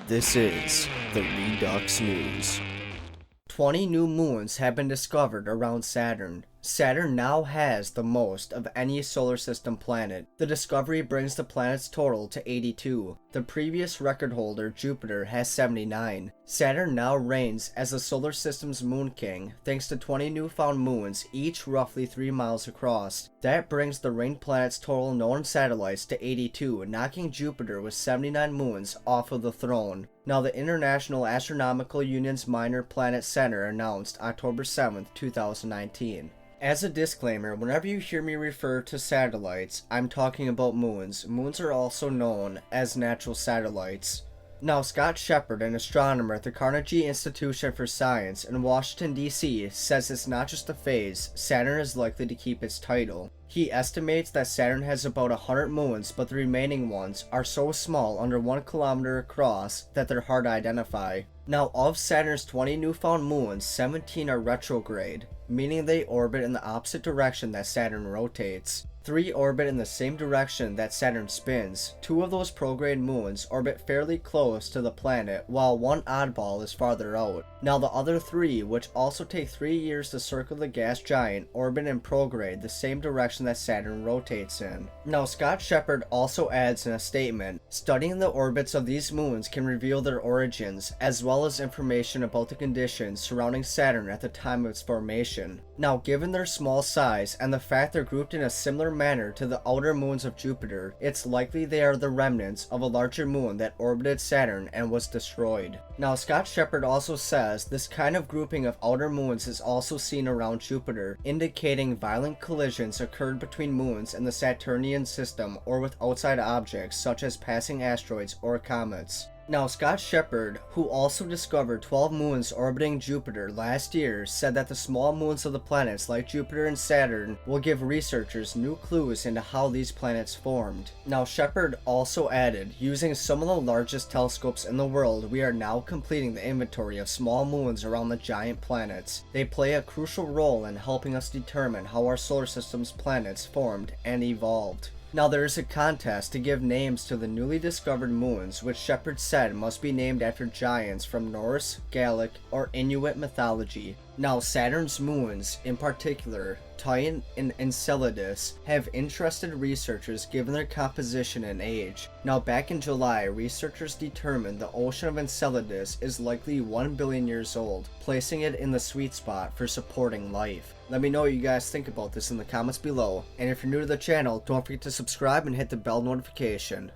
This is the Redux News. 20 new moons have been discovered around Saturn. Saturn now has the most of any solar system planet. The discovery brings the planet's total to 82. The previous record holder, Jupiter, has 79. Saturn now reigns as the solar system's moon king, thanks to 20 newfound moons, each roughly 3 miles across. That brings the ringed planet's total known satellites to 82, knocking Jupiter with 79 moons off of the throne. Now, the International Astronomical Union's Minor Planet Center announced October 7, 2019. As a disclaimer, whenever you hear me refer to satellites, I'm talking about moons. Moons are also known as natural satellites. Now, Scott Sheppard, an astronomer at the Carnegie Institution for Science in Washington, D.C., says it's not just a phase. Saturn is likely to keep its title. He estimates that Saturn has about 100 moons, but the remaining ones are so small, under 1 kilometer across, that they're hard to identify. Now, of Saturn's 20 newfound moons, 17 are retrograde, meaning they orbit in the opposite direction that Saturn rotates. 3 orbit in the same direction that Saturn spins. 2 of those prograde moons orbit fairly close to the planet, while 1 oddball is farther out. Now, the other 3, which also take 3 years to circle the gas giant, orbit in prograde, the same direction that Saturn rotates in. Now, Scott Sheppard also adds in a statement, studying the orbits of these moons can reveal their origins, as well as information about the conditions surrounding Saturn at the time of its formation. Now, given their small size and the fact they're grouped in a similar manner to the outer moons of Jupiter, it's likely they are the remnants of a larger moon that orbited Saturn and was destroyed. Now, Scott Sheppard also says this kind of grouping of outer moons is also seen around Jupiter, indicating violent collisions occurred between moons in the Saturnian system or with outside objects such as passing asteroids or comets. Now, Scott Sheppard, who also discovered 12 moons orbiting Jupiter last year, said that the small moons of the planets like Jupiter and Saturn will give researchers new clues into how these planets formed. Now, Sheppard also added, using some of the largest telescopes in the world, we are now completing the inventory of small moons around the giant planets. They play a crucial role in helping us determine how our solar system's planets formed and evolved. Now, there is a contest to give names to the newly discovered moons, which Sheppard said must be named after giants from Norse, Gallic, or Inuit mythology. Now, Saturn's moons, in particular, Titan and Enceladus, have interested researchers given their composition and age. Now, back in July, researchers determined the ocean of Enceladus is likely 1 billion years old, placing it in the sweet spot for supporting life. Let me know what you guys think about this in the comments below, and if you're new to the channel, don't forget to subscribe and hit the bell notification.